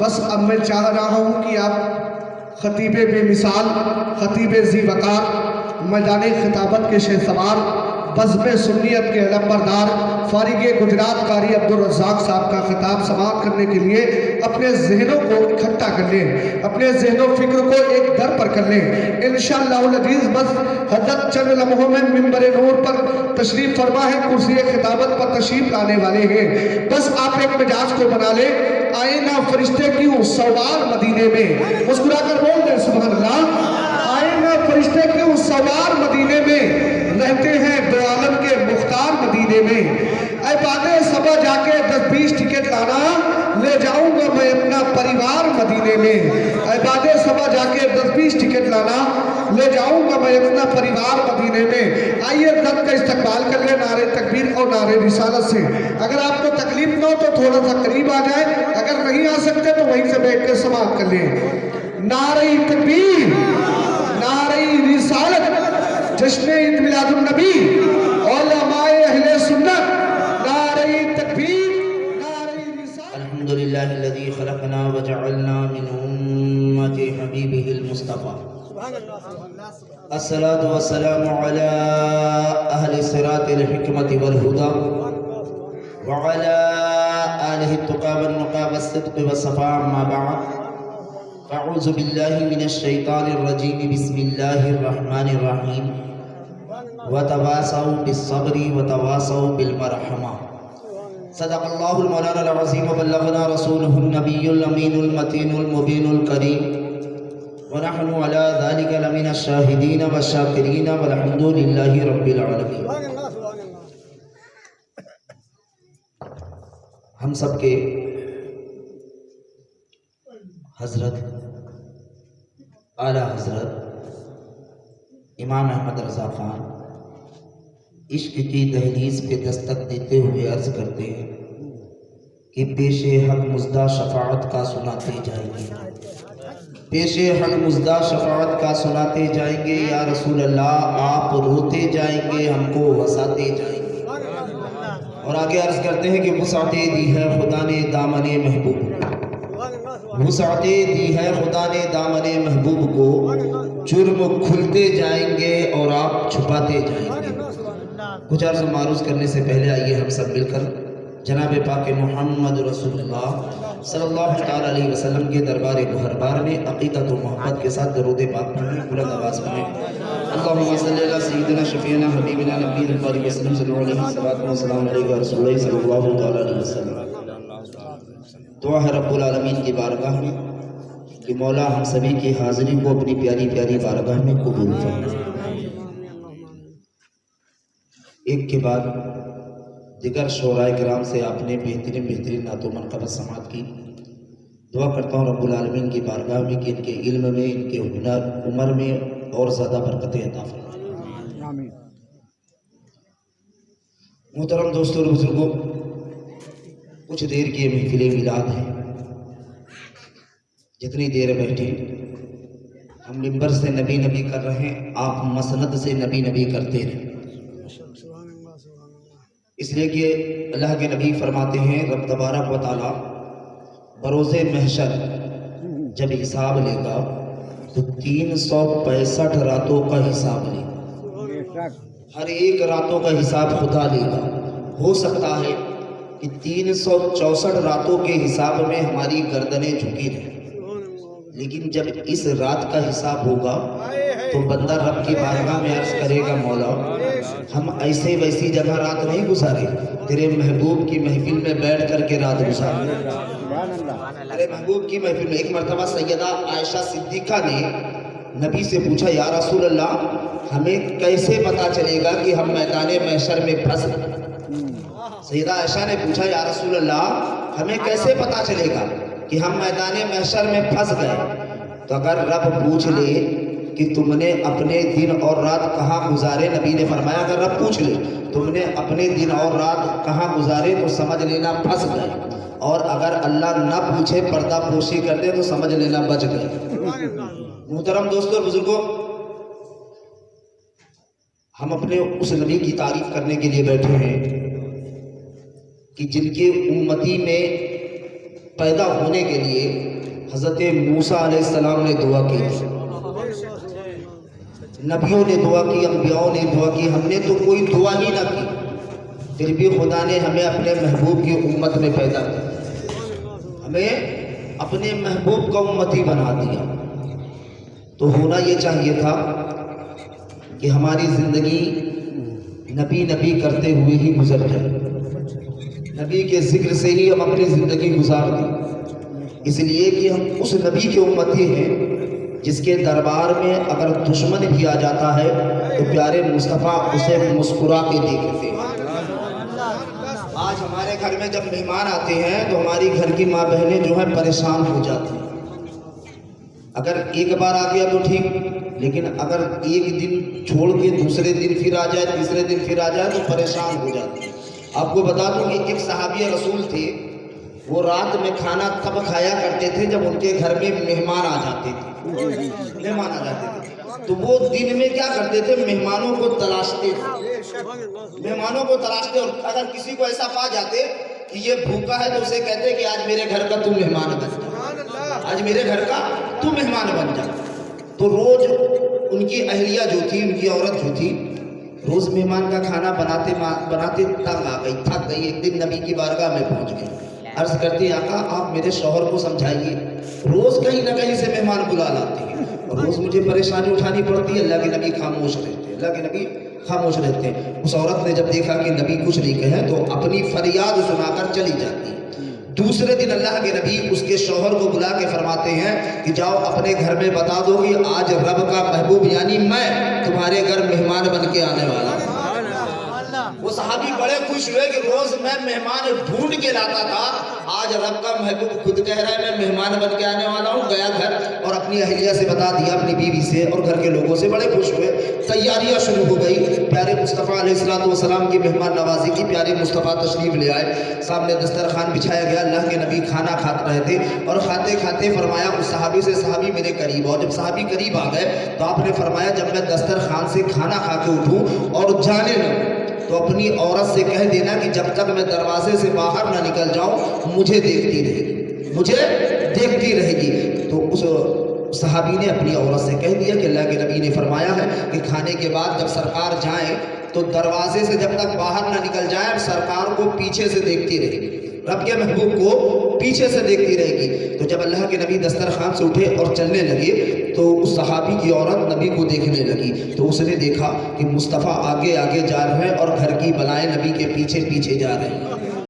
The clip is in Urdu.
بس اب میں چاہ رہا ہوں کہ آپ خطیب بے مثال، خطیب ذی وقار، میدان خطابت کے شہسوار، بزم سنیت کے علم بردار، فارغ گجرات قاری عبدالرزاق صاحب کا خطاب سماعت کرنے کے لیے اپنے ذہنوں کو اکٹھا کر لیں، اپنے ذہن و فکر کو ایک در پر کر لیں انشاءاللہ العزیز۔ بس حضرت چند لمحوں میں منبر نور پر تشریف فرما ہے، کرسی خطابت پر تشریف لانے والے ہیں۔ بس آپ ایک مجاز کو بنا لیں، آئے نا فرشتے کیوں سوار مدینے میں، مسکرا کر بول دیں سبحان اللہ۔ آئے نا فرشتے کیوں سوار مدینے میں، رہتے ہیں دو عالم کے مختار مدینے میں۔ اے بادے صبح جا کے 10-20 ٹکٹ لانا، لے جاؤں گا میں اپنا پریوار مدینے میں۔ اے بادے صبح جا کے 10-20 ٹکٹ لانا، لے جاؤں گا میں اپنا پریوار مدینے میں۔ آئیے رب کا استقبال کر لیں نعرہ تکبیر اور نعرہ رسالت سے۔ اگر آپ کو تکلیف نہ ہو تو تھوڑا سا قریب آ جائیں، اگر نہیں آ سکتے تو وہیں سے بیٹھ کے سماعت کر لیں۔ نعرہ تکبیر، نعرہ رسالت، جشن عید میلاد النبی، علماء اہل سنت، نعرہ تکبیر، نعرہ رسالت۔ الحمدللہ الذی خلقنا وجعلنا من امت حبیبہ المصطفیٰ، الصلاة والسلام علی اہل صراط الحکمت والہدا وعلی آلہ التقى والنقى والصدق والصفاء، اما بعد اعوذ باللہ من الشیطان الرجیم، بسم اللہ الرحمن الرحیم، وتواصوا بالصبر وتواصوا بالمرحمہ۔ صدق اللہ المولانا العظیم وبلغنا رسولہ النبی الامین المتین المبین الکریم، ونحن على ذلك لمن الشاہدین والشاکرین والحمد للہ رب العالمین۔ ہم سب کے حضرت اعلیٰ حضرت امام احمد رضا خان عشق کی دہلیز پہ دستک دیتے ہوئے عرض کرتے ہیں کہ پیش حق مزدہ شفاعت کا سناتے جائیں گے، پیش حق مزدہ شفاعت کا سناتے جائیں گے، یا رسول اللہ آپ روتے جائیں گے، ہم کو ہنساتے جائیں گے۔ اور آگے عرض کرتے ہیں کہ وسعتیں دی ہے خدا نے دامن محبوب، وسعتیں دی ہے خدا نے دامن محبوب کو، جرم کھلتے جائیں گے اور آپ چھپاتے جائیں گے۔ کچھ عرض معروض کرنے سے پہلے آئیے ہم سب مل کر جناب پاک محمد رسول اللہ صلی اللہ تعالیٰ علیہ وسلم کے دربار گہربار میں عقیدت و محبت کے ساتھ درود پاک پڑھیں، بلند آواز پڑھیں۔ اللہم صلی اللہ سیدنا شفیعنا حبیبنا نبینا پاک وسلم صلی اللہ علیہ وسلم علیہ رسول اللہ صلی اللہ تعالیٰ علیہ وسلم۔ دعا ہے رب العالمین کی بارگاہ میں کہ مولا ہم سبھی کی حاضری کو اپنی پیاری پیاری بارگاہ میں قبول فرمائے۔ ایک کے بعد دیگر شعراء کرام سے آپ نے بہترین بہترین نعت و منقبت سماعت کی۔ دعا کرتا ہوں رب العالمین کی بارگاہ میں کہ ان کے علم میں، ان کے عمر میں اور زیادہ برکتیں عطا فرمائے۔ محترم دوستوں اور بزرگوں، کچھ دیر کی محفل میلاد ہے، جتنی دیر بیٹھے ہم منبر سے نبی نبی کر رہے ہیں، آپ مسند سے نبی نبی کرتے رہیں، اس لیے کہ اللہ کے نبی فرماتے ہیں رب تبارک و تعالی بروز محشر جب حساب لے گا تو 365 راتوں کا حساب لے گا، ہر ایک راتوں کا حساب خدا لے گا۔ ہو سکتا ہے کہ 364 راتوں کے حساب میں ہماری گردنیں جھکی رہیں، لیکن جب اس رات کا حساب ہوگا تو بندہ رب کی بارگاہ میں عرض کرے گا مولا ہم ایسے ویسی جگہ رات نہیں گزارے، تیرے محبوب کی محفل میں بیٹھ کر کے رات گزارے۔ تیرے محبوب کی محفل میں ایک مرتبہ سیدہ عائشہ صدیقہ نے نبی سے پوچھا یا رسول اللہ ہمیں کیسے پتا چلے گا کہ ہم میدان محشر میں پھنس گئے؟ سیدہ عائشہ نے پوچھا یا رسول اللہ ہمیں کیسے پتا چلے گا کہ ہم میدان محشر میں پھنس گئے؟ تو اگر رب پوچھ لے کہ تم نے اپنے دن اور رات کہاں گزارے، نبی نے فرمایا اگر رب پوچھ لے تم نے اپنے دن اور رات کہاں گزارے تو سمجھ لینا پھنس گئے، اور اگر اللہ نہ پوچھے پردہ پوشی کر دے تو سمجھ لینا بچ گئے۔ محترم دوستوں اور بزرگوں، ہم اپنے اس نبی کی تعریف کرنے کے لیے بیٹھے ہیں کہ جن کے امتی میں پیدا ہونے کے لیے حضرت موسیٰ علیہ السلام نے دعا کی تھی، نبیوں نے دعا کی، انبیاؤں نے دعا کی، ہم نے تو کوئی دعا ہی نہ کی، پھر بھی خدا نے ہمیں اپنے محبوب کی امت میں پیدا کیا، ہمیں اپنے محبوب کا امتی بنا دیا۔ تو ہونا یہ چاہیے تھا کہ ہماری زندگی نبی نبی کرتے ہوئے ہی گزر جائے، نبی کے ذکر سے ہی ہم اپنی زندگی گزار دیں، اس لیے کہ ہم اس نبی کے امتی ہیں جس کے دربار میں اگر دشمن بھی آ جاتا ہے تو پیارے مصطفیٰ اسے مسکرا کے دیکھتے ہیں۔ آج ہمارے گھر میں جب مہمان آتے ہیں تو ہماری گھر کی ماں بہنیں جو ہیں پریشان ہو جاتی ہیں، اگر ایک بار آ گیا تو ٹھیک، لیکن اگر ایک دن چھوڑ کے دوسرے دن پھر آ جائے، تیسرے دن پھر آ جائے تو پریشان ہو جاتی ہیں۔ آپ کو بتا دوں کہ ایک صحابی رسول تھے، وہ رات میں کھانا تب کھایا کرتے تھے جب ان کے گھر میں مہمان آ جاتے تھے، مہمان آ جاتے تھے تو وہ دن میں کیا کرتے تھے، مہمانوں کو تلاشتے تھے، مہمانوں کو تلاشتے، اور اگر کسی کو ایسا پا جاتے کہ یہ بھوکا ہے تو اسے کہتے کہ آج میرے گھر کا تو مہمان بن جا، آج میرے گھر کا تو مہمان بن جا۔ تو روز ان کی اہلیہ جو تھی، ان کی عورت جو تھی، روز مہمان کا کھانا بناتے تنگ آ گئی، تھک گئی، ایک دن نبی کی بارگاہ میں پہنچ گئی، عرض کرتی آقا آپ میرے شوہر کو سمجھائیے، روز کہیں نہ کہیں سے مہمان بلا لاتے ہیں اور روز مجھے پریشانی اٹھانی پڑتی ہے۔ اللہ کے نبی خاموش رہتے ہیں، اللہ کے نبی خاموش رہتے ہیں۔ اس عورت نے جب دیکھا کہ نبی کچھ نہیں کہے تو اپنی فریاد سنا کر چلی جاتی ہے۔ دوسرے دن اللہ کے نبی اس کے شوہر کو بلا کے فرماتے ہیں کہ جاؤ اپنے گھر میں بتا دو کہ آج رب کا محبوب یعنی میں تمہارے گھر مہمان بن کے آنے والا ہوں۔ وہ صحابی بڑے خوش ہوئے کہ روز میں مہمان ڈھونڈ کے لاتا تھا، آج رب کا محبوب خود کہہ رہا ہے میں مہمان بن کے آنے والا ہوں۔ گیا گھر اور اپنی اہلیہ سے بتا دیا، اپنی بیوی سے اور گھر کے لوگوں سے، بڑے خوش ہوئے، تیاریاں شروع ہو گئی۔ پیارے مصطفیٰ علیہ السلام کی مہمان نوازی کی، پیارے مصطفیٰ تشریف لے آئے، سامنے دسترخوان بچھایا گیا، اللہ کے نبی کھانا کھا رہے تھے اور کھاتے کھاتے فرمایا اس صحابی سے صحابی میرے قریب آؤ۔ جب صحابی قریب آ گئے تو آپ نے فرمایا جب میں دسترخوان سے کھانا کھا کے اٹھوں اور جانے لگوں تو اپنی عورت سے کہہ دینا کہ جب تک میں دروازے سے باہر نہ نکل جاؤں مجھے دیکھتی رہے گی، مجھے دیکھتی رہے گی۔ تو اس صحابی نے اپنی عورت سے کہہ دیا کہ اللہ کے نبی نے فرمایا ہے کہ کھانے کے بعد جب سرکار جائیں تو دروازے سے جب تک باہر نہ نکل جائیں سرکار کو پیچھے سے دیکھتی رہے گی، رب کے محبوب کو پیچھے سے دیکھتی رہے گی۔ تو جب اللہ کے نبی دسترخوان سے اٹھے اور چلنے لگے تو اس صحابی کی عورت نبی کو دیکھنے لگی، تو اس نے دیکھا کہ مصطفیٰ آگے آگے جا رہے ہیں اور گھر کی بلائیں نبی کے پیچھے پیچھے جا رہے ہیں۔